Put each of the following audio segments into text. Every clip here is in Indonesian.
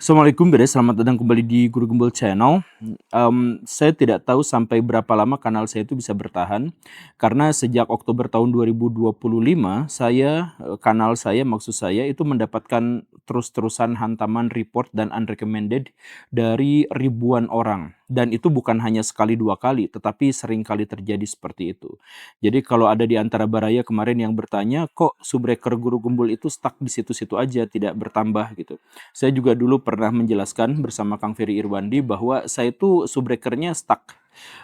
Assalamualaikum Bede, selamat datang kembali di Guru Gembul Channel. Saya tidak tahu sampai berapa lama kanal saya itu bisa bertahan, karena sejak Oktober tahun 2025, kanal saya, maksud saya itu mendapatkan terus-terusan hantaman report dan unrecommended dari ribuan orang. Dan itu bukan hanya sekali dua kali, tetapi sering kali terjadi seperti itu. Jadi kalau ada di antara baraya kemarin yang bertanya, kok subbreaker Guru Gembul itu stuck di situ-situ aja, tidak bertambah gitu. Saya juga dulu pernah menjelaskan bersama Kang Ferry Irwandi bahwa saya itu subbreakernya stuck.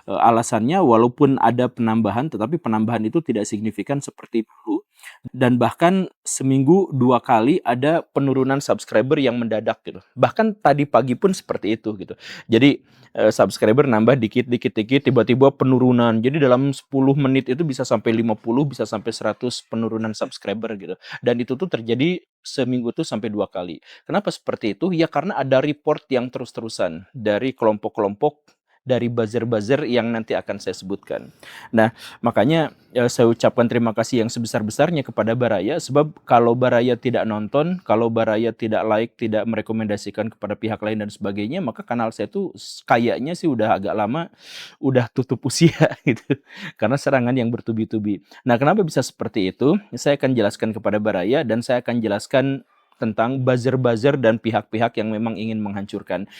Alasannya walaupun ada penambahan, tetapi penambahan itu tidak signifikan seperti dulu. Dan bahkan seminggu 2 kali ada penurunan subscriber yang mendadak gitu. Bahkan tadi pagi pun seperti itu gitu. Jadi subscriber nambah dikit-dikit tiba-tiba penurunan. Jadi dalam 10 menit itu bisa sampai 50, bisa sampai 100 penurunan subscriber gitu. Dan itu tuh terjadi seminggu tuh sampai 2 kali. Kenapa seperti itu? Ya karena ada report yang terus-terusan dari kelompok-kelompok, dari buzzer-buzzer yang nanti akan saya sebutkan. Nah, makanya saya ucapkan terima kasih yang sebesar-besarnya kepada Baraya, sebab kalau Baraya tidak nonton, kalau Baraya tidak like, tidak merekomendasikan kepada pihak lain dan sebagainya, maka kanal saya tuh kayaknya sih udah agak lama, udah tutup usia gitu, karena serangan yang bertubi-tubi. Nah, kenapa bisa seperti itu? Saya akan jelaskan kepada Baraya dan saya akan jelaskan tentang buzzer-buzzer dan pihak-pihak yang memang ingin menghancurkan.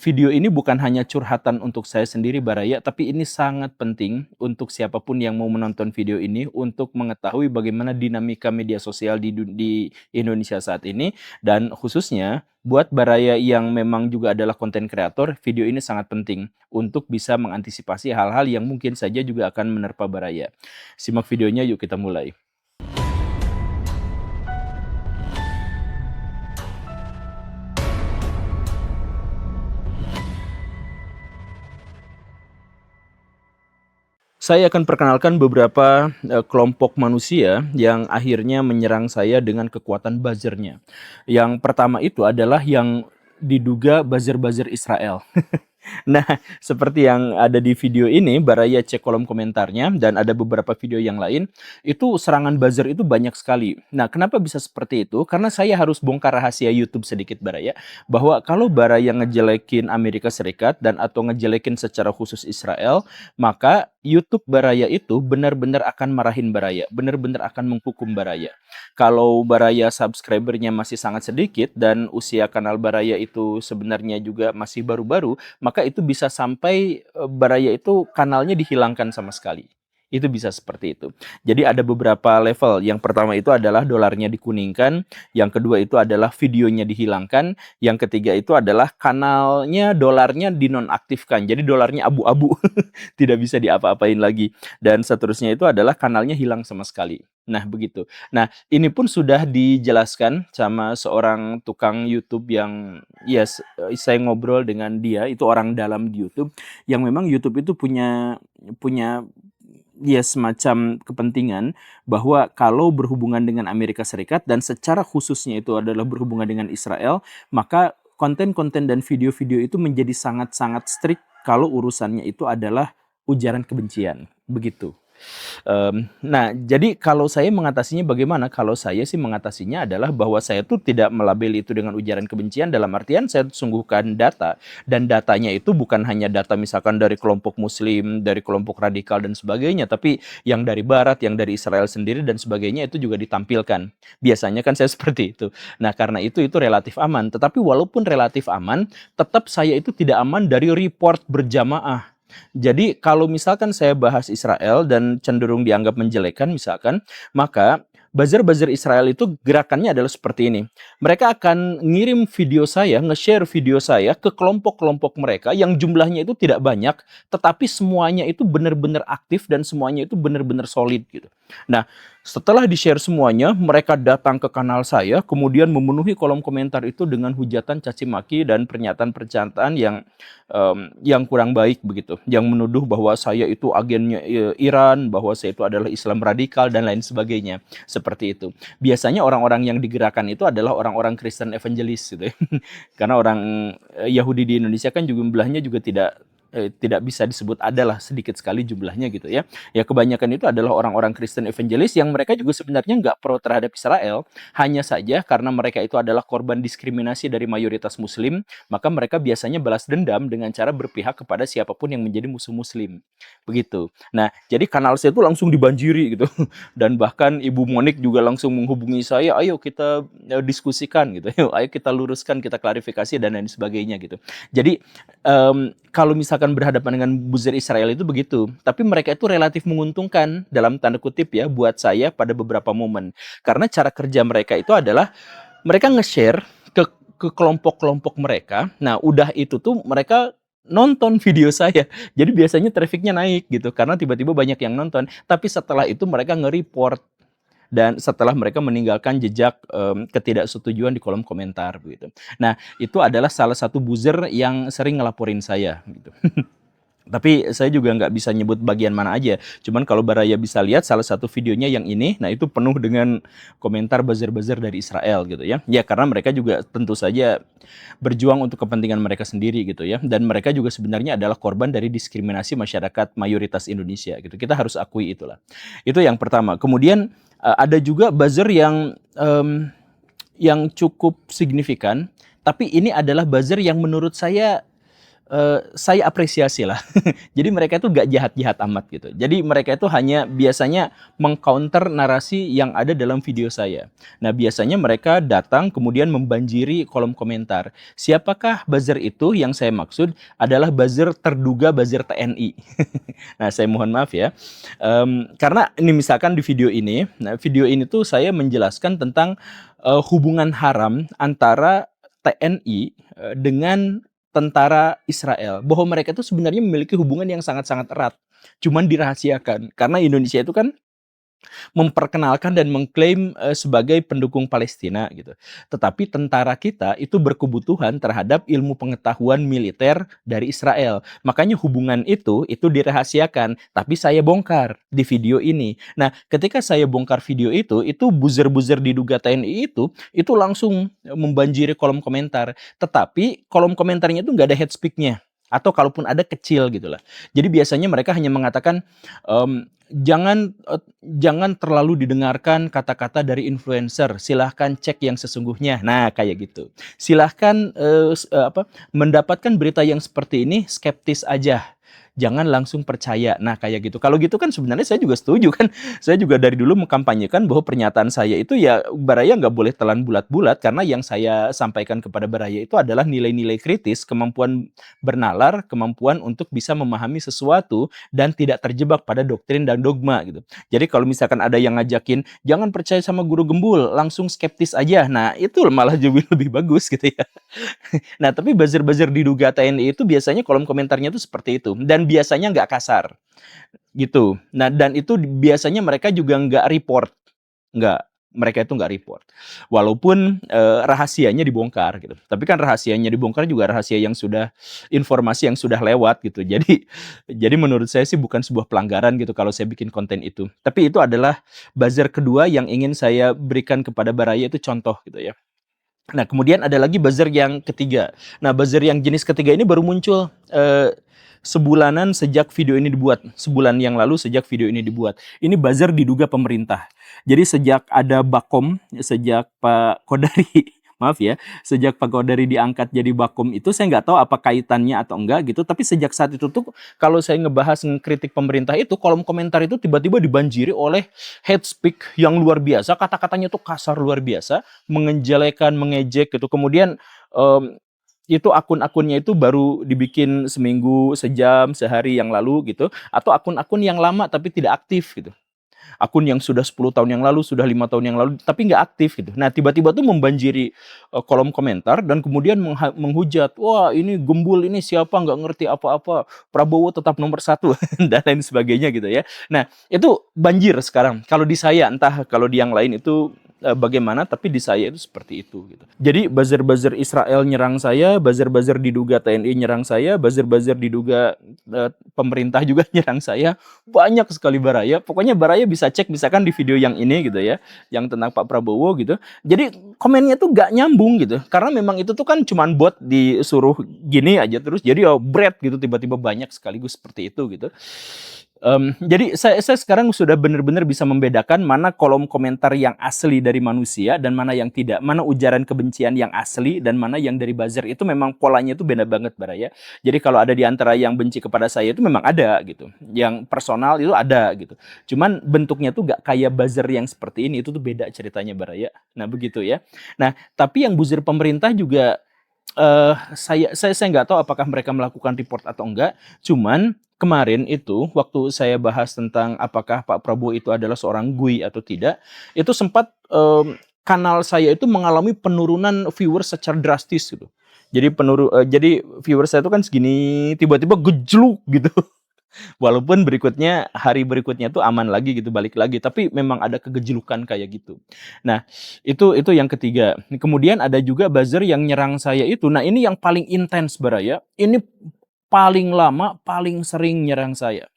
Video ini bukan hanya curhatan untuk saya sendiri Baraya, tapi ini sangat penting untuk siapapun yang mau menonton video ini untuk mengetahui bagaimana dinamika media sosial di Indonesia saat ini, dan khususnya buat Baraya yang memang juga adalah konten kreator, video ini sangat penting untuk bisa mengantisipasi hal-hal yang mungkin saja juga akan menerpa Baraya. Simak videonya, yuk kita mulai. Saya akan perkenalkan beberapa kelompok manusia yang akhirnya menyerang saya dengan kekuatan buzzernya. Yang pertama itu adalah yang diduga buzzer-buzzer Israel. Nah, seperti yang ada di video ini, Baraya cek kolom komentarnya dan ada beberapa video yang lain, itu serangan buzzer itu banyak sekali. Nah, kenapa bisa seperti itu? Karena saya harus bongkar rahasia YouTube sedikit Baraya, bahwa kalau Baraya ngejelekin Amerika Serikat dan atau ngejelekin secara khusus Israel, maka YouTube Baraya itu benar-benar akan marahin Baraya, benar-benar akan menghukum Baraya. Kalau Baraya subscribernya masih sangat sedikit dan usia kanal Baraya itu sebenarnya juga masih baru-baru, maka itu bisa sampai Baraya itu kanalnya dihilangkan sama sekali. Itu bisa seperti itu. Jadi ada beberapa level. Yang pertama itu adalah dolarnya dikuningkan, yang kedua itu adalah videonya dihilangkan, yang ketiga itu adalah kanalnya dolarnya dinonaktifkan. Jadi dolarnya abu-abu, tidak bisa diapa-apain lagi. Dan seterusnya itu adalah kanalnya hilang sama sekali. Nah, begitu. Nah, ini pun sudah dijelaskan sama seorang tukang YouTube yang saya ngobrol dengan dia, itu orang dalam di YouTube, yang memang YouTube itu punya punya semacam kepentingan bahwa kalau berhubungan dengan Amerika Serikat dan secara khususnya itu adalah berhubungan dengan Israel, maka konten-konten dan video-video itu menjadi sangat-sangat strict kalau urusannya itu adalah ujaran kebencian, begitu. Nah, jadi kalau saya mengatasinya bagaimana? Kalau saya sih mengatasinya adalah bahwa saya tuh tidak melabeli itu dengan ujaran kebencian, dalam artian saya sungguhkan data, dan datanya itu bukan hanya data misalkan dari kelompok muslim, dari kelompok radikal dan sebagainya, tapi yang dari barat, yang dari Israel sendiri dan sebagainya itu juga ditampilkan. Biasanya kan saya seperti itu. Nah, karena itu relatif aman. Tetapi walaupun relatif aman, tetap saya itu tidak aman dari report berjamaah. Jadi kalau misalkan saya bahas Israel dan cenderung dianggap menjelekan misalkan, maka buzzer-buzzer Israel itu gerakannya adalah seperti ini. Mereka akan ngirim video saya, nge-share video saya ke kelompok-kelompok mereka yang jumlahnya itu tidak banyak, tetapi semuanya itu benar-benar aktif dan semuanya itu benar-benar solid gitu. Nah, setelah di-share semuanya, mereka datang ke kanal saya, kemudian memenuhi kolom komentar itu dengan hujatan, caci maki, dan pernyataan-pernyataan yang kurang baik begitu, yang menuduh bahwa saya itu agennya Iran, bahwa saya itu adalah Islam radikal dan lain sebagainya, seperti itu. Biasanya orang-orang yang digerakkan itu adalah orang-orang Kristen evangelis gitu ya. Karena orang Yahudi di Indonesia kan jumlahnya juga tidak tidak bisa disebut adalah sedikit sekali jumlahnya gitu ya. Ya kebanyakan itu adalah orang-orang Kristen evangelis yang mereka juga sebenarnya nggak pro terhadap Israel, hanya saja karena mereka itu adalah korban diskriminasi dari mayoritas Muslim, maka mereka biasanya balas dendam dengan cara berpihak kepada siapapun yang menjadi musuh Muslim, begitu. Nah, jadi kanal saya itu langsung dibanjiri gitu, dan bahkan Ibu Monik juga langsung menghubungi saya, ayo kita diskusikan gitu, ayo kita luruskan, kita klarifikasi dan lain sebagainya gitu. Jadi kalau misalkan berhadapan dengan buzzer Israel itu begitu, tapi mereka itu relatif menguntungkan dalam tanda kutip ya buat saya pada beberapa momen. Karena cara kerja mereka itu adalah mereka nge-share ke kelompok-kelompok mereka. Nah, udah itu tuh mereka nonton video saya. Jadi biasanya trafficnya naik gitu karena tiba-tiba banyak yang nonton. Tapi setelah itu mereka nge-report dan setelah mereka meninggalkan jejak ketidaksetujuan di kolom komentar begitu. Nah, itu adalah salah satu buzzer yang sering ngelaporin saya gitu. Tapi saya juga nggak bisa nyebut bagian mana aja. Cuman kalau Baraya bisa lihat salah satu videonya yang ini, nah itu penuh dengan komentar buzzer-buzzer dari Israel gitu ya. Ya karena mereka juga tentu saja berjuang untuk kepentingan mereka sendiri gitu ya. Dan mereka juga sebenarnya adalah korban dari diskriminasi masyarakat mayoritas Indonesia gitu. Kita harus akui itulah. Itu yang pertama. Kemudian ada juga buzzer yang cukup signifikan. Tapi ini adalah buzzer yang menurut saya apresiasi lah. Jadi mereka itu gak jahat-jahat amat gitu. Jadi mereka itu hanya biasanya mengcounter narasi yang ada dalam video saya. Nah biasanya mereka datang kemudian membanjiri kolom komentar. Siapakah buzzer itu? Yang saya maksud adalah buzzer terduga buzzer TNI. Nah saya mohon maaf ya. Karena ini misalkan di video ini, nah video ini tuh saya menjelaskan tentang hubungan haram antara TNI dengan tentara Israel, bahwa mereka itu sebenarnya memiliki hubungan yang sangat-sangat erat, cuman dirahasiakan. Karena Indonesia itu kan memperkenalkan dan mengklaim sebagai pendukung Palestina gitu. Tetapi tentara kita itu berkebutuhan terhadap ilmu pengetahuan militer dari Israel. Makanya hubungan itu dirahasiakan, tapi saya bongkar di video ini. Nah, ketika saya bongkar video itu buzzer-buzzer diduga TNI itu langsung membanjiri kolom komentar. Tetapi kolom komentarnya itu nggak ada head speak-nya. Atau kalaupun ada kecil gitu lah. Jadi biasanya mereka hanya mengatakan jangan terlalu didengarkan kata-kata dari influencer. Silahkan cek yang sesungguhnya. Nah, kayak gitu. Silahkan mendapatkan berita yang seperti ini skeptis aja. Jangan langsung percaya. Nah, kayak gitu. Kalau gitu kan sebenarnya saya juga setuju kan. Saya juga dari dulu mengkampanyekan bahwa pernyataan saya itu ya Baraya nggak boleh telan bulat-bulat karena yang saya sampaikan kepada Baraya itu adalah nilai-nilai kritis, kemampuan bernalar, kemampuan untuk bisa memahami sesuatu dan tidak terjebak pada doktrin dan dogma gitu. Jadi kalau misalkan ada yang ngajakin jangan percaya sama guru gembul, langsung skeptis aja. Nah, itu malah jauh lebih bagus gitu ya. Nah, tapi buzzer-buzzer diduga TNI itu biasanya kolom komentarnya itu seperti itu. Dan biasanya nggak kasar. Gitu. Nah, dan itu biasanya mereka juga nggak report. Nggak. Mereka itu nggak report. Walaupun rahasianya dibongkar gitu. Tapi kan rahasianya dibongkar juga rahasia yang sudah, informasi yang sudah lewat gitu. Jadi menurut saya sih bukan sebuah pelanggaran gitu kalau saya bikin konten itu. Tapi itu adalah buzzer kedua yang ingin saya berikan kepada Baraya, itu contoh gitu ya. Nah, kemudian ada lagi buzzer yang ketiga. Nah, buzzer yang jenis ketiga ini baru muncul sebulanan sejak video ini dibuat. Sebulan yang lalu sejak video ini dibuat. Ini buzzer diduga pemerintah. Jadi sejak ada Bakom, sejak Pak Kodari, maaf ya, sejak Pak Kodari diangkat jadi Bakom itu saya nggak tahu apa kaitannya atau enggak gitu. Tapi sejak saat itu tuh kalau saya ngebahas ngekritik pemerintah itu, kolom komentar itu tiba-tiba dibanjiri oleh hate speak yang luar biasa. Kata-katanya tuh kasar luar biasa, mengenjelekan, mengejek gitu. Kemudian itu akun-akunnya itu baru dibikin seminggu, sejam, sehari yang lalu gitu. Atau akun-akun yang lama tapi tidak aktif gitu. Akun yang sudah 10 tahun yang lalu, sudah 5 tahun yang lalu, tapi nggak aktif gitu. Nah, tiba-tiba tuh membanjiri kolom komentar dan kemudian menghujat, wah ini gembul, ini siapa, nggak ngerti apa-apa, Prabowo tetap nomor 1, dan lain sebagainya gitu ya. Nah, itu banjir sekarang. Kalau di saya, entah kalau di yang lain itu bagaimana, tapi di saya itu seperti itu gitu. Jadi buzzer-buzzer Israel nyerang saya, buzzer-buzzer diduga TNI nyerang saya, buzzer-buzzer diduga pemerintah juga nyerang saya, banyak sekali Baraya. Pokoknya Baraya bisa cek misalkan di video yang ini gitu ya, yang tentang Pak Prabowo gitu. Jadi komennya tuh gak nyambung gitu, karena memang itu tuh kan cuman bot disuruh gini aja terus jadi bread gitu, tiba-tiba banyak sekaligus seperti itu gitu. Jadi saya sekarang sudah benar-benar bisa membedakan mana kolom komentar yang asli dari manusia dan mana yang tidak, mana ujaran kebencian yang asli dan mana yang dari buzzer. Itu memang polanya itu beda banget Baraya. Jadi kalau ada di antara yang benci kepada saya itu memang ada gitu, yang personal itu ada gitu. Cuman bentuknya tuh gak kayak buzzer yang seperti ini, itu tuh beda ceritanya Baraya. Nah begitu ya. Nah tapi yang buzzer pemerintah juga saya nggak tahu apakah mereka melakukan report atau enggak. Cuman kemarin itu waktu saya bahas tentang apakah Pak Prabowo itu adalah seorang GUI atau tidak, itu sempat kanal saya itu mengalami penurunan viewers secara drastis gitu. Jadi viewers saya itu kan segini, tiba-tiba gejluk gitu. Walaupun hari berikutnya tuh aman lagi gitu, balik lagi, tapi memang ada kegejlukan kayak gitu. Nah, itu yang ketiga. Kemudian ada juga buzzer yang nyerang saya itu. Nah, ini yang paling intens Baraya. Ini paling lama, paling sering nyerang saya.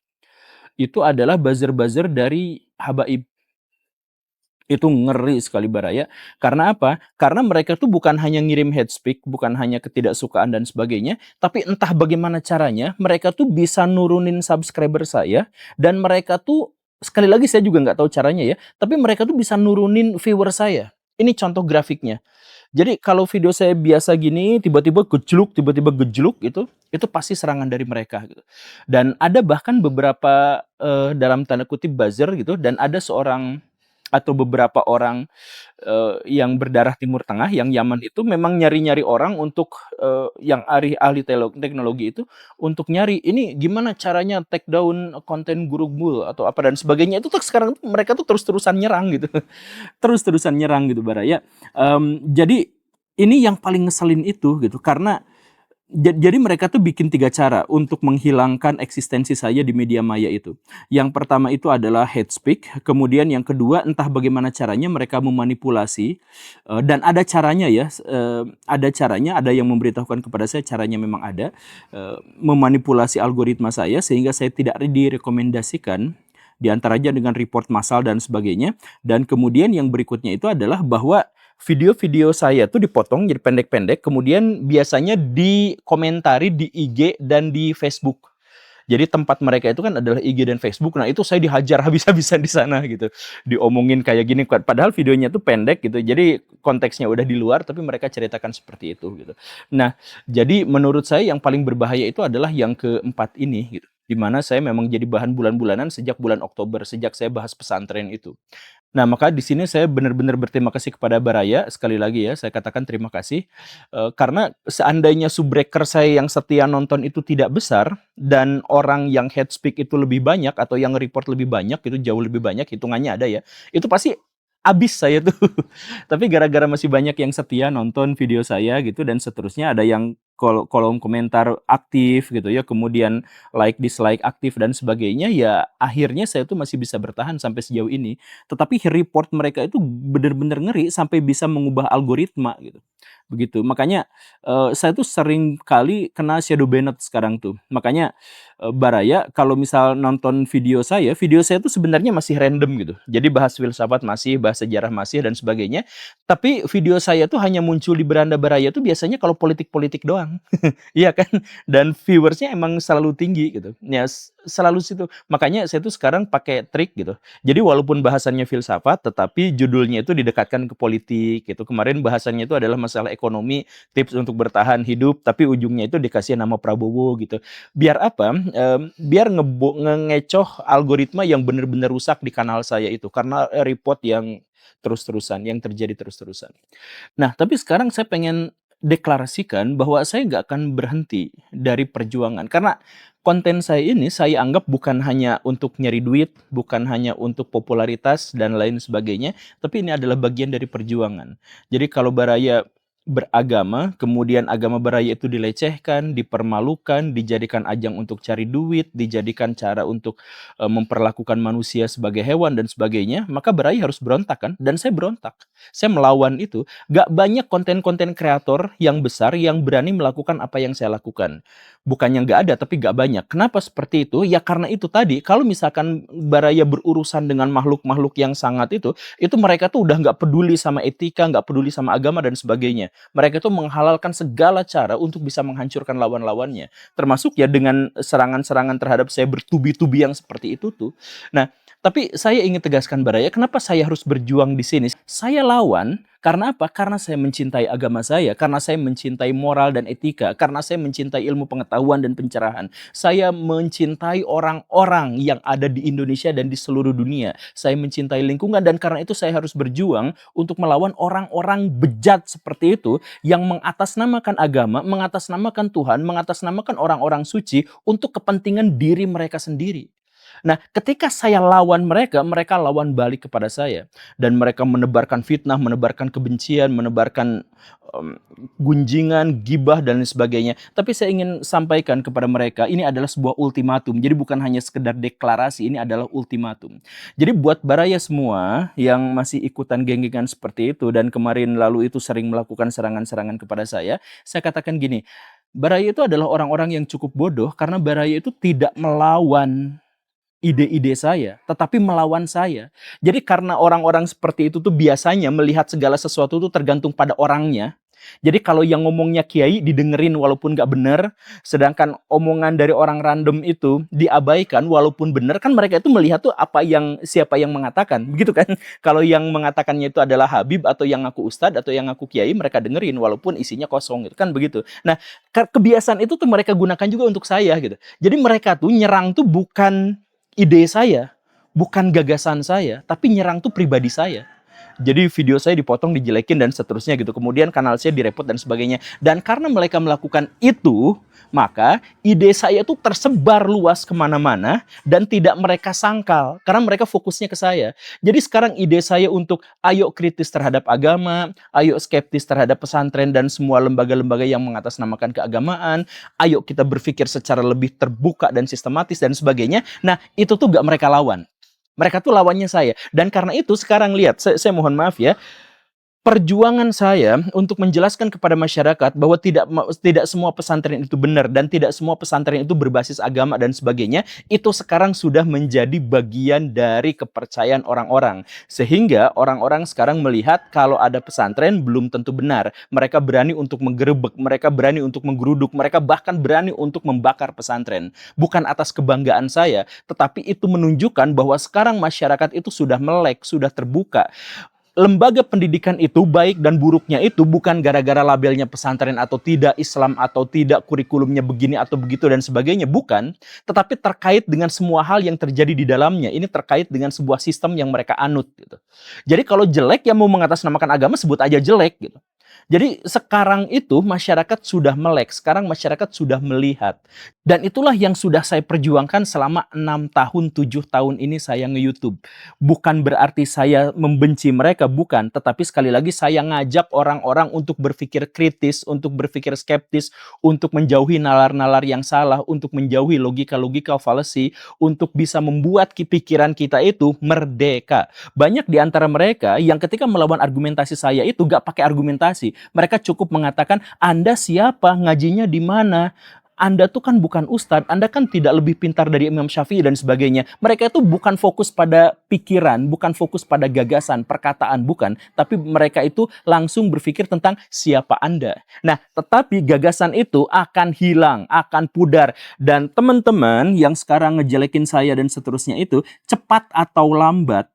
Itu adalah buzzer-buzzer dari Habaib. Itu ngeri sekali Baraya. Karena apa? Karena mereka tuh bukan hanya ngirim hate speak, bukan hanya ketidaksukaan dan sebagainya, tapi entah bagaimana caranya, mereka tuh bisa nurunin subscriber saya, dan mereka tuh, sekali lagi saya juga nggak tahu caranya ya, tapi mereka tuh bisa nurunin viewer saya. Ini contoh grafiknya. Jadi kalau video saya biasa gini, tiba-tiba gejluk itu pasti serangan dari mereka gitu. Dan ada bahkan beberapa dalam tanda kutip buzzer gitu, dan ada seorang atau beberapa orang yang berdarah Timur Tengah, yang Yaman itu memang nyari-nyari orang untuk yang ahli teknologi itu untuk nyari ini gimana caranya take down konten Gurugmul atau apa dan sebagainya. Itu tuh sekarang mereka tuh terus-terusan nyerang gitu. Terus-terusan nyerang gitu Baraya. Jadi ini yang paling ngeselin itu gitu, karena jadi mereka tuh bikin 3 cara untuk menghilangkan eksistensi saya di media maya itu. Yang pertama itu adalah hate speak, kemudian yang kedua entah bagaimana caranya mereka memanipulasi, dan ada caranya ya, ada caranya, ada yang memberitahukan kepada saya caranya memang ada, memanipulasi algoritma saya sehingga saya tidak direkomendasikan, di antaranya dengan report massal dan sebagainya. Dan kemudian yang berikutnya itu adalah bahwa video-video saya tuh dipotong jadi pendek-pendek, kemudian biasanya dikomentari di IG dan di Facebook. Jadi tempat mereka itu kan adalah IG dan Facebook. Nah, itu saya dihajar habis-habisan di sana gitu. Diomongin kayak gini, padahal videonya tuh pendek gitu. Jadi konteksnya udah di luar, tapi mereka ceritakan seperti itu gitu. Nah, jadi menurut saya yang paling berbahaya itu adalah yang keempat ini gitu. Di mana saya memang jadi bahan bulan-bulanan sejak bulan Oktober, sejak saya bahas pesantren itu. Nah, maka di sini saya benar-benar berterima kasih kepada Baraya, sekali lagi ya, saya katakan terima kasih, karena seandainya subbreaker saya yang setia nonton itu tidak besar, dan orang yang hate speak itu lebih banyak, atau yang report lebih banyak, itu jauh lebih banyak, hitungannya ada ya, itu pasti abis saya tuh. Tapi gara-gara masih banyak yang setia nonton video saya gitu, dan seterusnya ada yang kolom komentar aktif gitu ya, kemudian like dislike aktif dan sebagainya, ya akhirnya saya tuh masih bisa bertahan sampai sejauh ini. Tetapi report mereka itu benar-benar ngeri sampai bisa mengubah algoritma gitu. Begitu. Makanya saya tuh sering kali kena shadow banned sekarang tuh. Makanya Baraya kalau misal nonton video saya tuh sebenarnya masih random gitu. Jadi bahas filsafat masih, bahas sejarah masih dan sebagainya. Tapi video saya tuh hanya muncul di beranda Baraya tuh biasanya kalau politik-politik doang. Iya kan? Dan viewersnya emang selalu tinggi gitu. Ya selalu situ. Makanya saya tuh sekarang pakai trik gitu. Jadi walaupun bahasannya filsafat, tetapi judulnya itu didekatkan ke politik gitu. Kemarin bahasannya itu adalah masalah ekonomi, tips untuk bertahan hidup, tapi ujungnya itu dikasih nama Prabowo gitu. Biar apa? Biar ngecoh algoritma yang benar-benar rusak di kanal saya itu. Karena report yang terus-terusan, yang terjadi terus-terusan. Nah, tapi sekarang saya pengen deklarasikan bahwa saya nggak akan berhenti dari perjuangan. Karena konten saya ini saya anggap bukan hanya untuk nyari duit, bukan hanya untuk popularitas dan lain sebagainya, tapi ini adalah bagian dari perjuangan. Jadi kalau Baraya beragama, kemudian agama Baraya itu dilecehkan, dipermalukan, dijadikan ajang untuk cari duit, dijadikan cara untuk memperlakukan manusia sebagai hewan dan sebagainya, maka Baraya harus berontak kan? Dan saya berontak. Saya melawan itu. Gak banyak konten-konten kreator yang besar yang berani melakukan apa yang saya lakukan. Bukannya nggak ada, tapi nggak banyak. Kenapa seperti itu? Ya karena itu tadi, kalau misalkan Baraya berurusan dengan makhluk-makhluk yang sangat itu mereka tuh udah nggak peduli sama etika, nggak peduli sama agama dan sebagainya. Mereka itu menghalalkan segala cara untuk bisa menghancurkan lawan-lawannya. Termasuk ya dengan serangan-serangan terhadap saya bertubi-tubi yang seperti itu tuh. Nah, tapi saya ingin tegaskan Baraya, kenapa saya harus berjuang di sini? Saya lawan karena apa? Karena saya mencintai agama saya, karena saya mencintai moral dan etika, karena saya mencintai ilmu pengetahuan dan pencerahan. Saya mencintai orang-orang yang ada di Indonesia dan di seluruh dunia. Saya mencintai lingkungan dan karena itu saya harus berjuang untuk melawan orang-orang bejat seperti itu yang mengatasnamakan agama, mengatasnamakan Tuhan, mengatasnamakan orang-orang suci untuk kepentingan diri mereka sendiri. Nah, ketika saya lawan mereka, mereka lawan balik kepada saya. Dan mereka menebarkan fitnah, menebarkan kebencian, menebarkan um, gunjingan, gibah, dan lain sebagainya. Tapi saya ingin sampaikan kepada mereka, ini adalah sebuah ultimatum. Jadi bukan hanya sekedar deklarasi, ini adalah ultimatum. Jadi buat Baraya semua yang masih ikutan geng-gengan seperti itu, dan kemarin lalu itu sering melakukan serangan-serangan kepada saya katakan gini, Baraya itu adalah orang-orang yang cukup bodoh karena Baraya itu tidak melawan ide-ide saya, tetapi melawan saya. Jadi karena orang-orang seperti itu tuh biasanya melihat segala sesuatu tuh tergantung pada orangnya. Jadi kalau yang ngomongnya kiai didengerin walaupun nggak benar, sedangkan omongan dari orang random itu diabaikan walaupun benar, kan mereka itu melihat tuh siapa yang mengatakan, begitu kan? Kalau yang mengatakannya itu adalah Habib atau yang ngaku ustadz atau yang ngaku kiai, mereka dengerin walaupun isinya kosong, gitu kan begitu. Nah, kebiasaan itu tuh mereka gunakan juga untuk saya gitu. Jadi mereka tuh nyerang tuh bukan ide saya, bukan gagasan saya, tapi nyerang tuh pribadi saya. Jadi video saya dipotong, dijelekin dan seterusnya gitu. Kemudian kanal saya direpot dan sebagainya. Dan karena mereka melakukan itu, maka ide saya itu tersebar luas kemana-mana dan tidak mereka sangkal. Karena mereka fokusnya ke saya. Jadi sekarang ide saya untuk ayo kritis terhadap agama, ayo skeptis terhadap pesantren dan semua lembaga-lembaga yang mengatasnamakan keagamaan, ayo kita berpikir secara lebih terbuka dan sistematis dan sebagainya. Nah, itu tuh gak mereka lawan. Mereka tuh lawannya saya. Dan karena itu sekarang lihat, saya mohon maaf ya, perjuangan saya untuk menjelaskan kepada masyarakat bahwa tidak semua pesantren itu benar dan tidak semua pesantren itu berbasis agama dan sebagainya, itu sekarang sudah menjadi bagian dari kepercayaan orang-orang. Sehingga orang-orang sekarang melihat kalau ada pesantren belum tentu benar. Mereka berani untuk menggerebek, mereka berani untuk menggeruduk, mereka bahkan berani untuk membakar pesantren. Bukan atas kebanggaan saya, tetapi itu menunjukkan bahwa sekarang masyarakat itu sudah melek, sudah terbuka. Lembaga pendidikan itu baik dan buruknya itu bukan gara-gara labelnya pesantren atau tidak, Islam atau tidak, kurikulumnya begini atau begitu dan sebagainya, bukan. Tetapi terkait dengan semua hal yang terjadi di dalamnya. Ini terkait dengan sebuah sistem yang mereka anut gitu. Jadi kalau jelek yang mau mengatasnamakan agama sebut aja jelek gitu. Jadi sekarang itu masyarakat sudah melek, sekarang masyarakat sudah melihat. Dan itulah yang sudah saya perjuangkan selama 6 tahun, 7 tahun ini saya nge-YouTube. Bukan berarti saya membenci mereka, bukan. Tetapi sekali lagi saya ngajak orang-orang untuk berpikir kritis, untuk berpikir skeptis, untuk menjauhi nalar-nalar yang salah, untuk menjauhi logika-logika falasi, untuk bisa membuat pikiran kita itu merdeka. Banyak di antara mereka yang ketika melawan argumentasi saya itu gak pakai argumentasi. Mereka cukup mengatakan, Anda siapa? Ngajinya di mana? Anda tuh kan bukan ustadz, Anda kan tidak lebih pintar dari Imam Syafi'i dan sebagainya. Mereka itu bukan fokus pada pikiran, bukan fokus pada gagasan, perkataan, bukan. Tapi mereka itu langsung berpikir tentang siapa Anda. Nah, tetapi gagasan itu akan hilang, akan pudar. Dan teman-teman yang sekarang ngejelekin saya dan seterusnya itu, cepat atau lambat,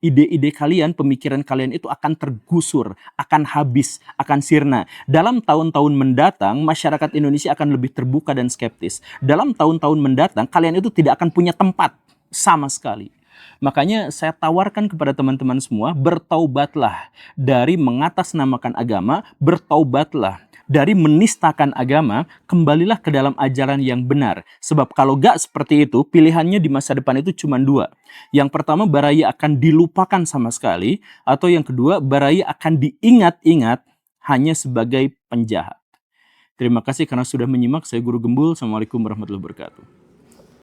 ide-ide kalian, pemikiran kalian itu akan tergusur, akan habis, akan sirna. Dalam tahun-tahun mendatang, masyarakat Indonesia akan lebih terbuka dan skeptis. Dalam tahun-tahun mendatang, kalian itu tidak akan punya tempat sama sekali. Makanya saya tawarkan kepada teman-teman semua, bertaubatlah dari mengatasnamakan agama, bertaubatlah dari menistakan agama, kembalilah ke dalam ajaran yang benar. Sebab kalau gak seperti itu, pilihannya di masa depan itu cuma dua. Yang pertama, Baraya akan dilupakan sama sekali. Atau yang kedua, Baraya akan diingat-ingat hanya sebagai penjahat. Terima kasih karena sudah menyimak. Saya Guru Gembul. Assalamualaikum warahmatullahi wabarakatuh.